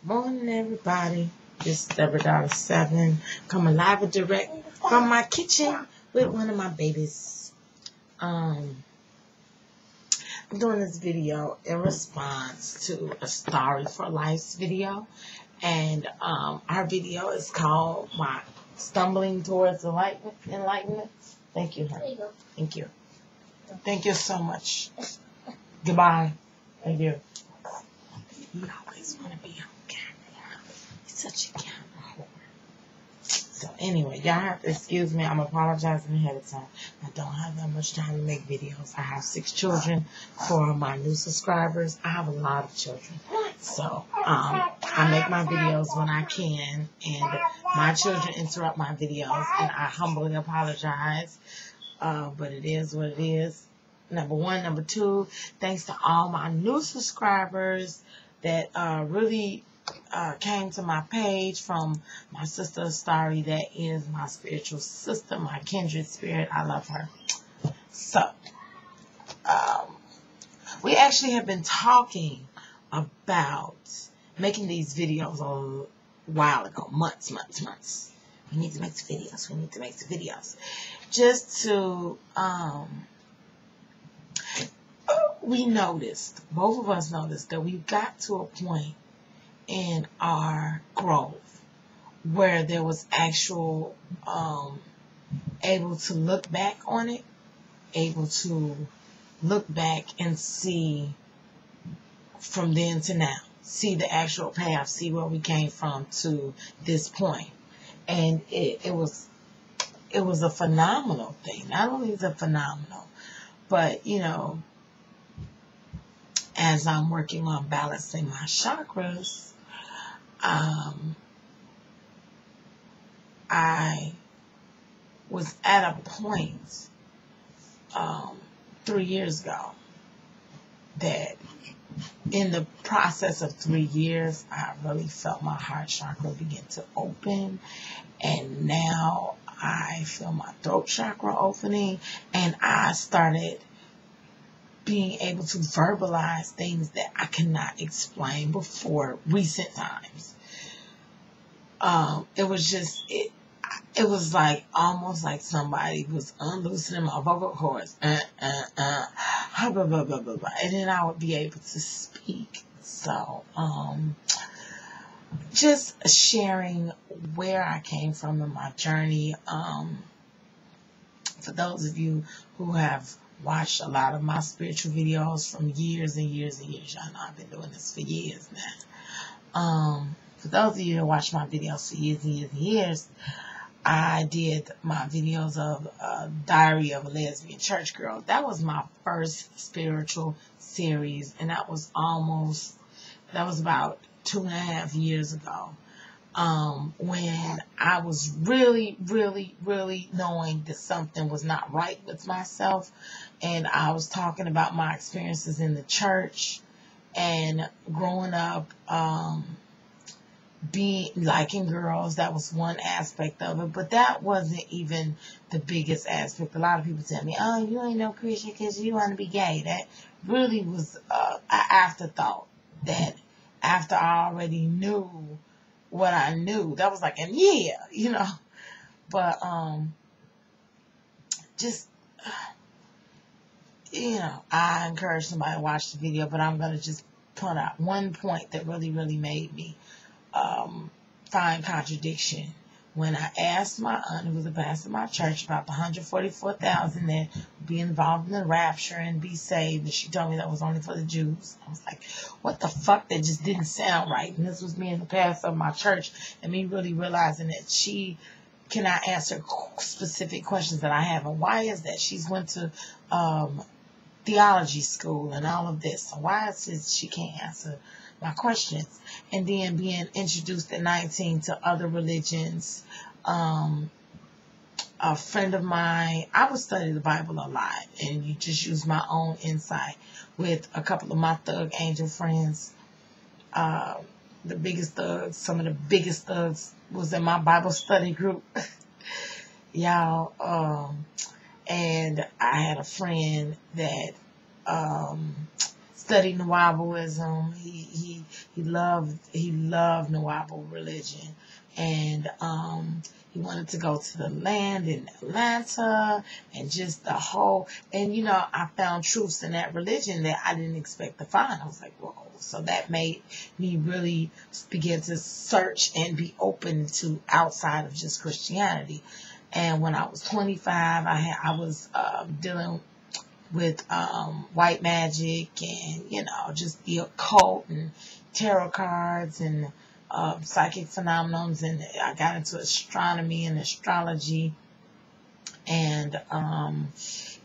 Morning, everybody. This is Estari4life coming live and direct from my kitchen with one of my babies. I'm doing this video in response to Estari4life's video, and our video is called "My Stumbling Towards Enlightenment." Thank you, honey. There you go. Thank you. Thank you so much. Goodbye. Thank you. You always want to be on camera. You're such a camera whore. So anyway, y'all have to excuse me. I'm apologizing ahead of time. I don't have that much time to make videos. I have 6 children. For my new subscribers, I have a lot of children. So I make my videos when I can, and my children interrupt my videos, and I humbly apologize. But it is what it is. Number 1. Number 2, thanks to all my new subscribers that really came to my page from my sister Estari. That is my spiritual sister, my kindred spirit. I love her. So, we actually have been talking about making these videos a while ago, months. We need to make the videos. Just to, we noticed, both of us noticed, that we got to a point in our growth where there was actual, able to look back on it, able to look back and see from then to now, see the actual path, see where we came from to this point. And it was a phenomenal thing. Not only is it phenomenal, but, you know, as I'm working on balancing my chakras, I was at a point 3 years ago that in the process of 3 years, I really felt my heart chakra begin to open, and now I feel my throat chakra opening, and I started being able to verbalize things that I cannot explain before recent times. It was just, it was like, almost like somebody was unloosening my vocal cords, and then I would be able to speak. So, just sharing where I came from in my journey. For those of you who have watched a lot of my spiritual videos from years and years and years, y'all know I've been doing this for years now. For those of you who watch my videos for years and years and years, I did my videos of Diary of a Lesbian Church Girl. That was my first spiritual series, and that was about 2.5 years ago. When I was really knowing that something was not right with myself, and I was talking about my experiences in the church and growing up, liking girls. That was one aspect of it, but that wasn't even the biggest aspect. A lot of people tell me, "Oh, you ain't no Christian because you want to be gay." That really was an afterthought. That after I already knew what I knew, that was like, and yeah, you know. But just, you know, I encourage somebody to watch the video, but I'm gonna just point out one point that really made me find contradiction. When I asked my aunt, who was a pastor of my church, about the 144,000 that would be involved in the rapture and be saved, and she told me that was only for the Jews. I was like, what the fuck? That just didn't sound right. And this was me and the pastor of my church, and me really realizing that she cannot answer specific questions that I have. And why is that? She's went to theology school and all of this. So why is it she can't answer my questions? And then being introduced at 19 to other religions. A friend of mine, I would study the Bible a lot, and you just use my own insight with a couple of my thug angel friends. The biggest thugs, some of the biggest thugs was in my Bible study group. Y'all, and I had a friend that, his studied Nawaboism. He loved Nawabo religion, and he wanted to go to the land in Atlanta, and just the whole. And you know, I found truths in that religion that I didn't expect to find. I was like, whoa. So that made me really begin to search and be open to outside of just Christianity. And when I was 25, I was dealing with white magic and, you know, just the occult and tarot cards and psychic phenomenons. And I got into astronomy and astrology. And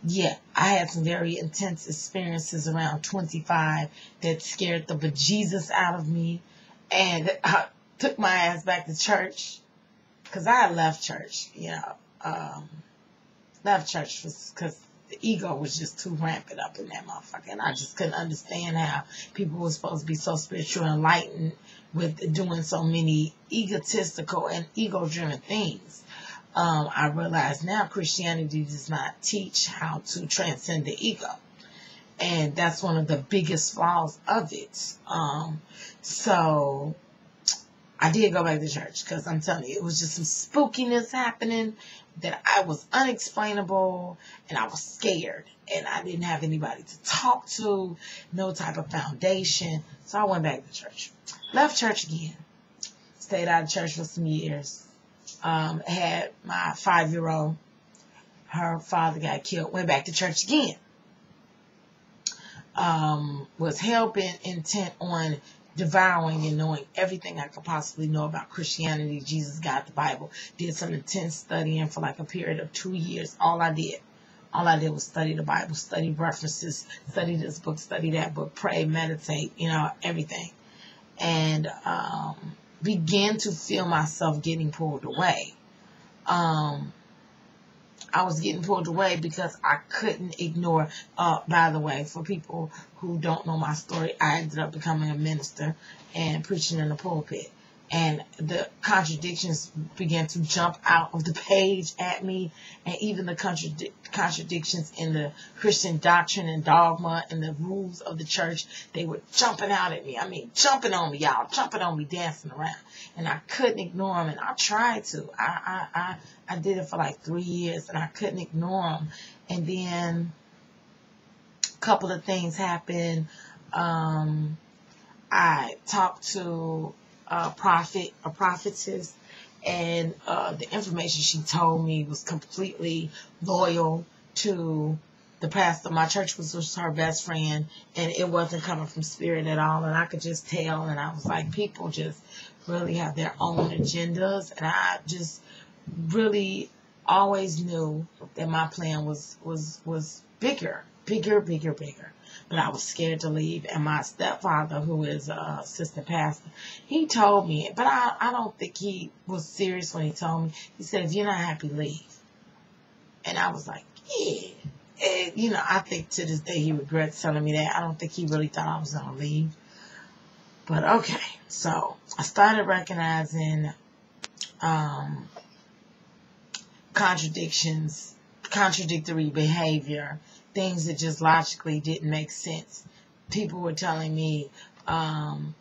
yeah, I had some very intense experiences around 25 that scared the bejesus out of me. And I took my ass back to church because I had left church, you know. Left church because the ego was just too rampant up in that motherfucker. And I just couldn't understand how people were supposed to be so spiritual and enlightened with doing so many egotistical and ego-driven things. I realize now Christianity does not teach how to transcend the ego. And that's one of the biggest flaws of it. So I did go back to church because I'm telling you, it was just some spookiness happening that I was unexplainable, and I was scared, and I didn't have anybody to talk to, no type of foundation. So I went back to church. Left church again. Stayed out of church for some years. Had my 5-year-old, her father got killed, went back to church again. Was hell-bent intent on devouring and knowing everything I could possibly know about Christianity, Jesus, God, the Bible. Did some intense studying for like a period of 2 years. All I did was study the Bible, study references, study this book, study that book, pray, meditate, you know, everything. And began to feel myself getting pulled away. I was getting pulled away because I couldn't ignore, by the way, for people who don't know my story, I ended up becoming a minister and preaching in the pulpit. And the contradictions began to jump out of the page at me. And even the contradictions in the Christian doctrine and dogma and the rules of the church, they were jumping out at me. I mean, jumping on me, y'all. Jumping on me, dancing around. And I couldn't ignore them. And I tried to. I did it for like 3 years. And I couldn't ignore them. And then a couple of things happened. I talked to a prophetess, and the information she told me was completely loyal to the pastor. My church was her best friend, and it wasn't coming from spirit at all, and I could just tell. And I was like, people just really have their own agendas, and I just really always knew that my plan was bigger. But I was scared to leave. And my stepfather, who is an assistant pastor, he told me, but I don't think he was serious when he told me. He said, if you're not happy, leave. And I was like, yeah. And, you know, I think to this day he regrets telling me that. I don't think he really thought I was going to leave. But okay. So I started recognizing contradictory behavior, things that just logically didn't make sense. People were telling me, God's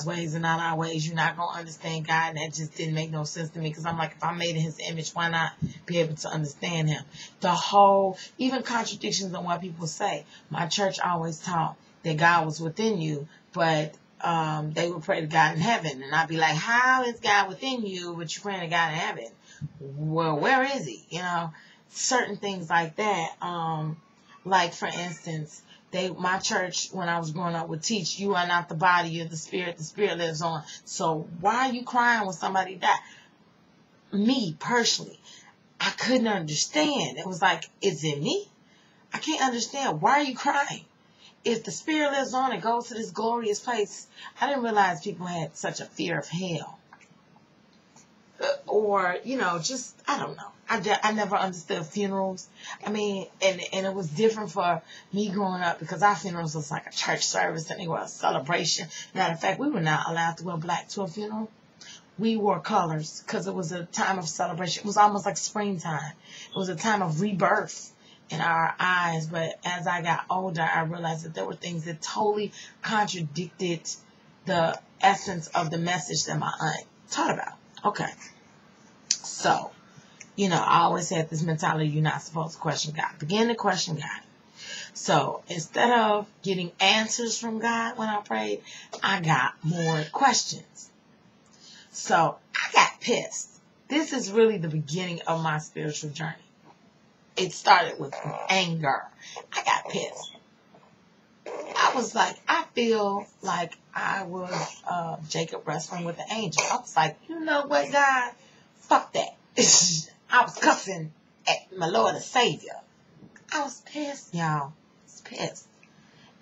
ways are not our ways. You're not going to understand God. And that just didn't make no sense to me. Because I'm like, if I'm made in his image, why not be able to understand him? Even contradictions on what people say. My church always taught that God was within you, but they would pray to God in heaven. And I'd be like, how is God within you, but you're praying to God in heaven? Well, where is he? You know, certain things like that. Like, for instance, my church, when I was growing up, would teach, you are not the body, you're the spirit lives on. So why are you crying when somebody died? Me, personally, I couldn't understand. It was like, is it me? I can't understand. Why are you crying? If the spirit lives on and goes to this glorious place, I didn't realize people had such a fear of hell. Or, you know, just, I don't know. I never understood funerals. I mean, and it was different for me growing up because our funerals was like a church service and they were a celebration. Matter of fact, we were not allowed to wear black to a funeral. We wore colors because it was a time of celebration. It was almost like springtime. It was a time of rebirth. in our eyes. But as I got older, I realized that there were things that totally contradicted the essence of the message that my aunt taught about. Okay. So, I always had this mentality, you're not supposed to question God. Begin to question God. So instead of getting answers from God when I prayed, I got more questions. So I got pissed. This is really the beginning of my spiritual journey. It started with anger. I got pissed. I was like, I feel like I was Jacob wrestling with the angel. I was like, you know what, God? Fuck that. I was cussing at my Lord and Savior. I was pissed, y'all. Pissed.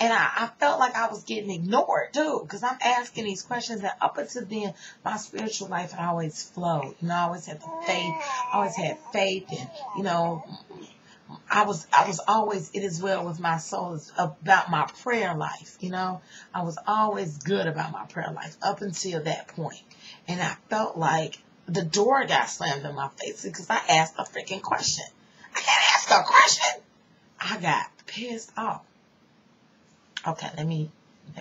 And I felt like I was getting ignored too, because I'm asking these questions, and up until then my spiritual life had always flowed. I always had the faith. I always had faith, and I was always, it is well with my soul. It's about my prayer life. I was always good about my prayer life up until that point. And I felt like the door got slammed in my face because I asked a freaking question. I can't ask a question. I got pissed off. Okay, let me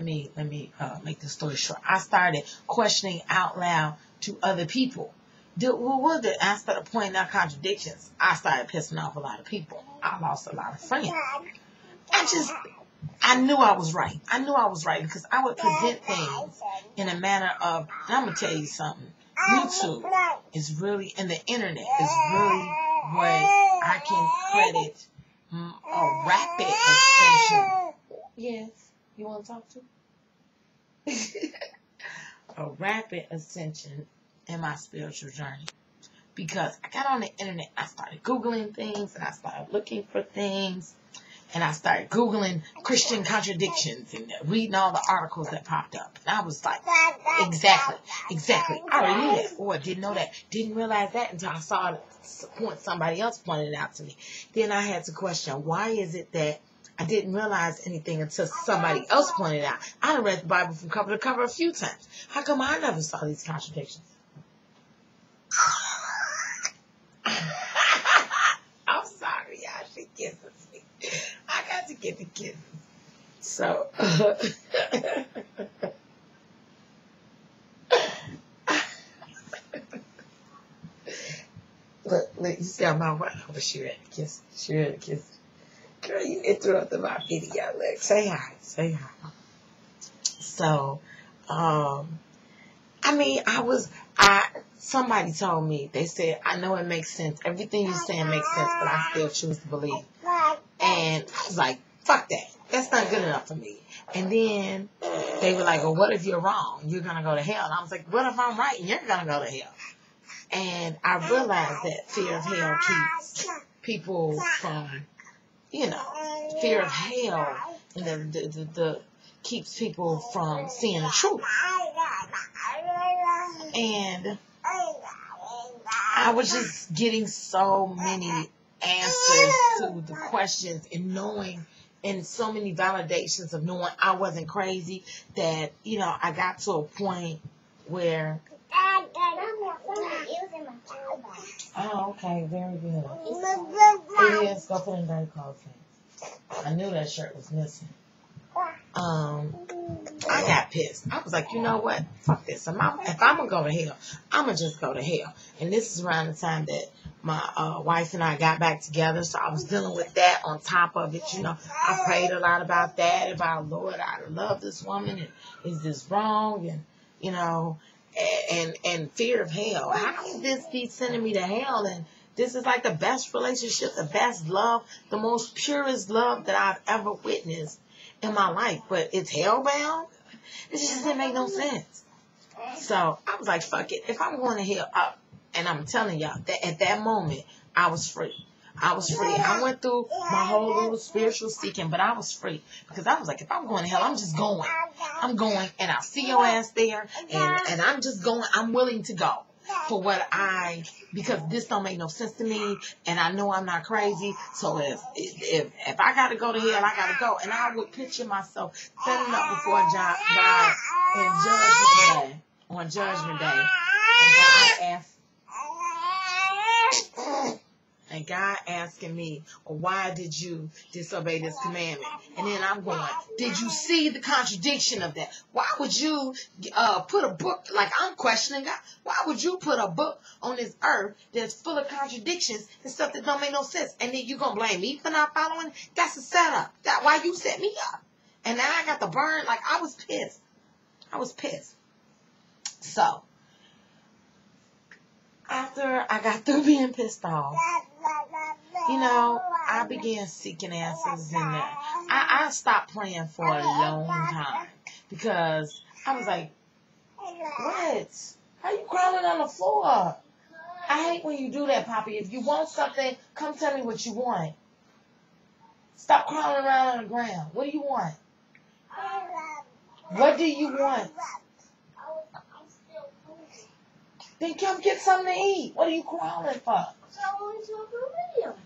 make the story short. I started questioning out loud to other people. Instead of pointing out contradictions, I started pissing off a lot of people. I lost a lot of friends. I knew I was right. I knew I was right because I would present things in a manner of, and I'm going to tell you something. YouTube is really, and the internet is really what I can credit a rapid ascension. Yes, you want to talk to? A rapid ascension in my spiritual journey. Because I got on the internet, I started Googling things, and I started looking for things, and I started Googling Christian contradictions and reading all the articles that popped up. And I was like, exactly. I already knew that. Or didn't know that. Didn't realize that until I saw somebody else pointed it out to me. Then I had to question, why is it that I didn't realize anything until somebody else pointed it out? I read the Bible from cover to cover a few times. How come I never saw these contradictions? I'm sorry, y'all. She kisses me. I got to get the kisses. So, look, you see how my wife, she ready to kiss. She ready to kiss. Girl, you interrupted my video. Look, say hi. Say hi. So, somebody told me, they said, I know it makes sense. Everything you're saying makes sense, but I still choose to believe. And I was like, fuck that. That's not good enough for me. And then they were like, well, what if you're wrong? You're going to go to hell. And I was like, what if I'm right and you're going to go to hell? And I realized that fear of hell keeps people from, fear of hell and the keeps people from seeing the truth. And I was just getting so many answers to the questions and knowing, and so many validations of knowing I wasn't crazy, that, I got to a point where... Oh, okay, very good. It is. Go put in dirty clothes. I knew that shirt was missing. I got pissed. I was like, you know what? Fuck this. If I'm going to go to hell, I'm going to just go to hell. And this is around the time that my wife and I got back together. So I was dealing with that on top of it. I prayed a lot about that. About, Lord, I love this woman. And is this wrong? And, and fear of hell. How can this be sending me to hell? And this is like the best relationship, the best love, the most purest love that I've ever witnessed in my life, but it's hellbound. It just didn't make no sense. So I was like, fuck it. If I'm going to hell, and I'm telling y'all that at that moment, I was free. I was free. I went through my whole little spiritual seeking, but I was free because I was like, if I'm going to hell, I'm just going. I'm going, and I'll see your ass there, and I'm just going. I'm willing to go for because this don't make no sense to me, and I know I'm not crazy. So if I got to go to hell, I got to go. And I would picture myself standing up before God on Judgment Day, and God asked, and God asking me, well, why did you disobey this commandment? And then I'm going, did you see the contradiction of that? Why would you put a book, like I'm questioning God, why would you put a book on this earth that's full of contradictions and stuff that don't make no sense? And then you going to blame me for not following it? That's a setup. That's why you set me up. And now I got the burn. Like, I was pissed. I was pissed. So, after I got through being pissed off, you know, I began seeking answers in there. I stopped playing for a long time because I was like, what? How you crawling on the floor? I hate when you do that, Poppy. If you want something, come tell me what you want. Stop crawling around on the ground. What do you want? What do you want? Then come get something to eat. What are you crawling for?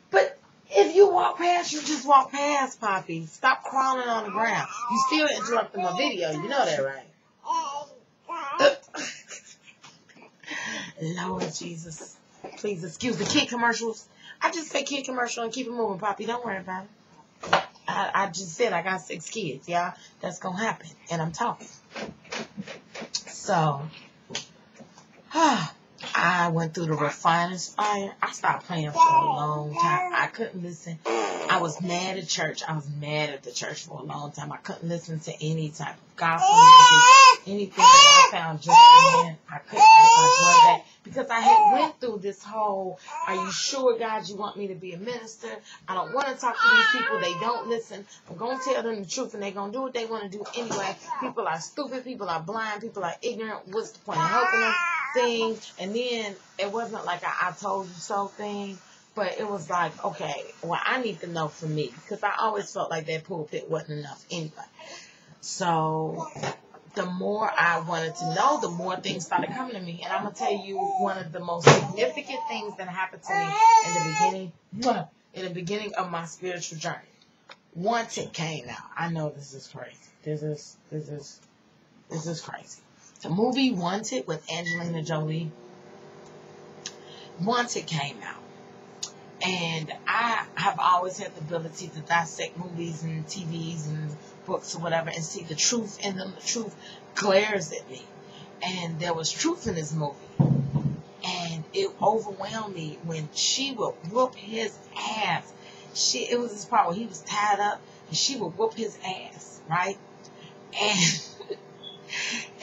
But if you walk past, you just walk past, Poppy. Stop crawling on the ground. You still interrupting my video. You know that, right? Lord Jesus. Please excuse the kid commercials. I just say kid commercial and keep it moving, Poppy. Don't worry about it. I just said I got 6 kids, y'all. That's going to happen. And I'm talking. So, I went through the refiner's fire. I stopped playing for a long time. I couldn't listen. I was mad at church. I was mad at the church for a long time. I couldn't listen to any type of gospel music, anything that I found joy in. I couldn't get my joy back because I had went through this whole, are you sure, God, you want me to be a minister? I don't want to talk to these people. They don't listen. I'm going to tell them the truth, and they're going to do what they want to do anyway. People are stupid. People are blind. People are ignorant. What's the point of helping them? Thing. And then it wasn't like I told you so thing, but it was like, okay, well, I need to know for me because I always felt like that pulpit wasn't enough anyway. So the more I wanted to know, the more things started coming to me. And I'm going to tell you one of the most significant things that happened to me in the beginning of my spiritual journey. Wanted came out. I know this is crazy. This is crazy. The movie Wanted with Angelina Jolie. Wanted came out. And I have always had the ability to dissect movies and TVs and books or whatever and see the truth in them. The truth glares at me. And there was truth in this movie. And it overwhelmed me when she would whoop his ass. It was this part where he was tied up and she would whoop his ass, right? And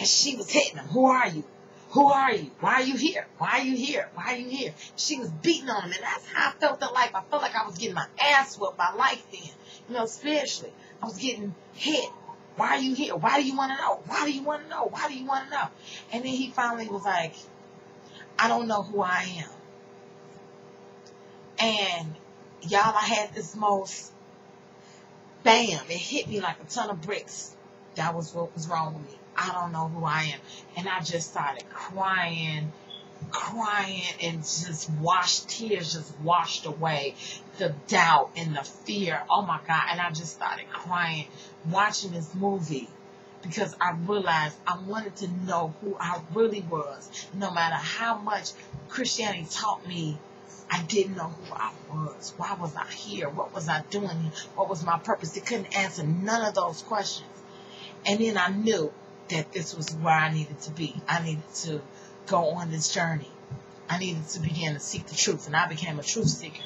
she was hitting him. Who are you? Who are you? Why are you here? Why are you here? Why are you here? She was beating on him, and that's how I felt in life. I felt like I was getting my ass whooped by life then. You know, spiritually. I was getting hit. Why are you here? Why do you want to know? Why do you want to know? Why do you want to know? And then he finally was like, I don't know who I am. And y'all, I had this most, bam, it hit me like a ton of bricks. That was what was wrong with me. I don't know who I am. And I just started crying, and just tears just washed away the doubt and the fear. Oh my God. And I just started crying watching this movie because I realized I wanted to know who I really was. No matter how much Christianity taught me, I didn't know who I was. Why was I here? What was I doing here? What was my purpose? It couldn't answer none of those questions. And then I knew that this was where I needed to be. I needed to go on this journey. I needed to begin to seek the truth. And I became a truth seeker.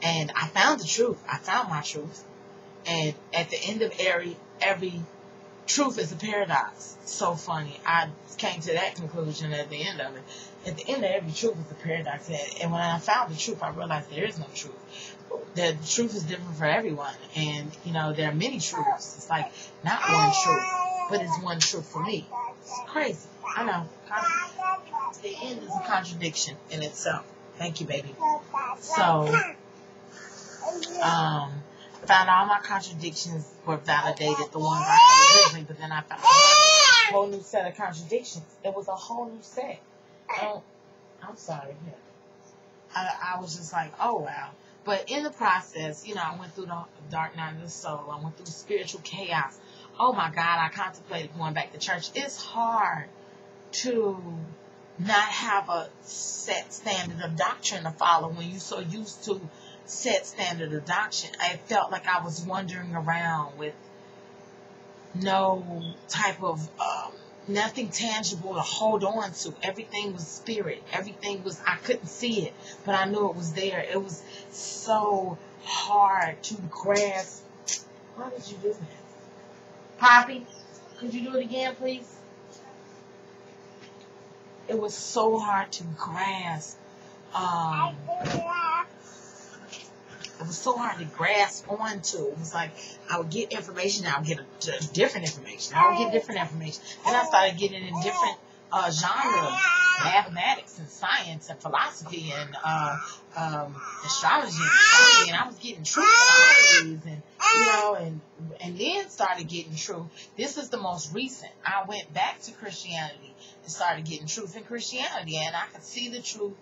And I found the truth. I found my truth. And at the end of every truth is a paradox. So funny. I came to that conclusion at the end of it. At the end of every truth is a paradox. And when I found the truth, I realized there is no truth. The truth is different for everyone. And, you know, there are many truths. It's like not one truth, but it's one truth for me. It's crazy. I know. The end is a contradiction in itself. Thank you, baby. So, found all my contradictions were validated, the ones I had originally, but then I found a whole new set of contradictions. It was a whole new set. I'm sorry. I was just like, oh, wow. But in the process, you know, I went through the dark night of the soul. I went through spiritual chaos. Oh, my God, I contemplated going back to church. It's hard to not have a set standard of doctrine to follow when you're so used to set standard of doctrine. I felt like I was wandering around with no type of nothing tangible to hold on to. Everything was spirit. Everything was, I couldn't see it, but I knew it was there. It was so hard to grasp. Why did you do that? Poppy, could you do it again, please? It was so hard to grasp. It was so hard to grasp onto. It was like I would get information, I would get different information. I would get different information. Then I started getting in different genres, mathematics and science and philosophy and astrology and I was getting truth in all of these, and you know, and then started getting truth. This is the most recent. I went back to Christianity and started getting truth in Christianity, and I could see the truth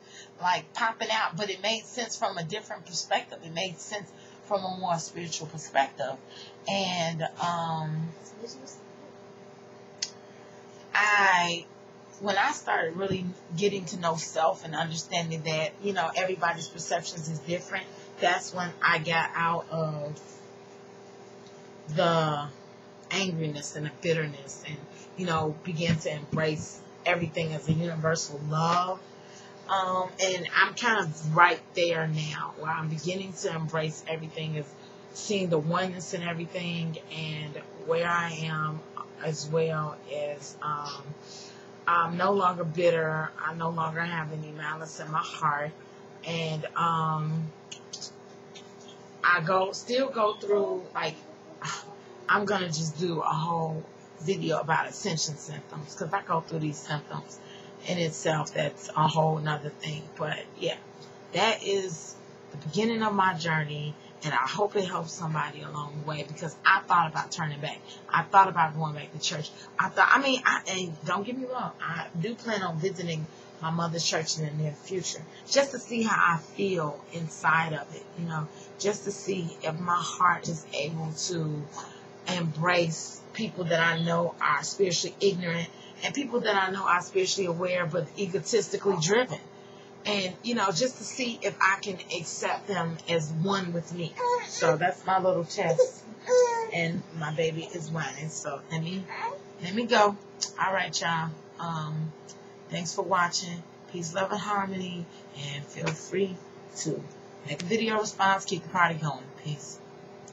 like popping out, but it made sense from a different perspective. It made sense from a more spiritual perspective. And when I started really getting to know self and understanding that, you know, everybody's perceptions is different, that's when I got out of the angriness and the bitterness and, you know, began to embrace everything as a universal love. And I'm kind of right there now where I'm beginning to embrace everything as seeing the oneness in everything and where I am, as well as I'm no longer bitter. I no longer have any malice in my heart. And I still go through, like, I'm going to just do a whole video about ascension symptoms, because I go through these symptoms in itself. That's a whole nother thing. But yeah, that is the beginning of my journey, and I hope it helps somebody along the way, because I thought about turning back. I thought about going back to church. And don't get me wrong, I do plan on visiting my mother's church in the near future, just to see how I feel inside of it, you know, just to see if my heart is able to embrace people that I know are spiritually ignorant and people that I know are spiritually aware but egotistically driven. And, you know, just to see if I can accept them as one with me. So that's my little test. And my baby is whining. So let me go. All right, y'all. Thanks for watching. Peace, love, and harmony. And feel free to make a video response. Keep the party going. Peace.